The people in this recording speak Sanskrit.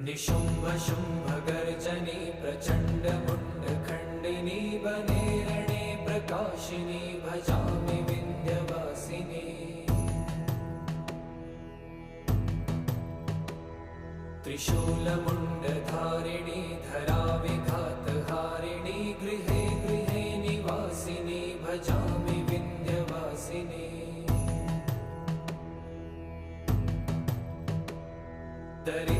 निशुम्भ शुम्भ गर्जनी प्रचण्ड मुण्डखण्डिनी वने रणे प्रकाशिनी भजामि विन्ध्यवासिनी। त्रिशूलमुण्डधारिणी धराविघातहारिणी गृहे गृहे निवासिनी भजामि विन्ध्यवासिनी। दरि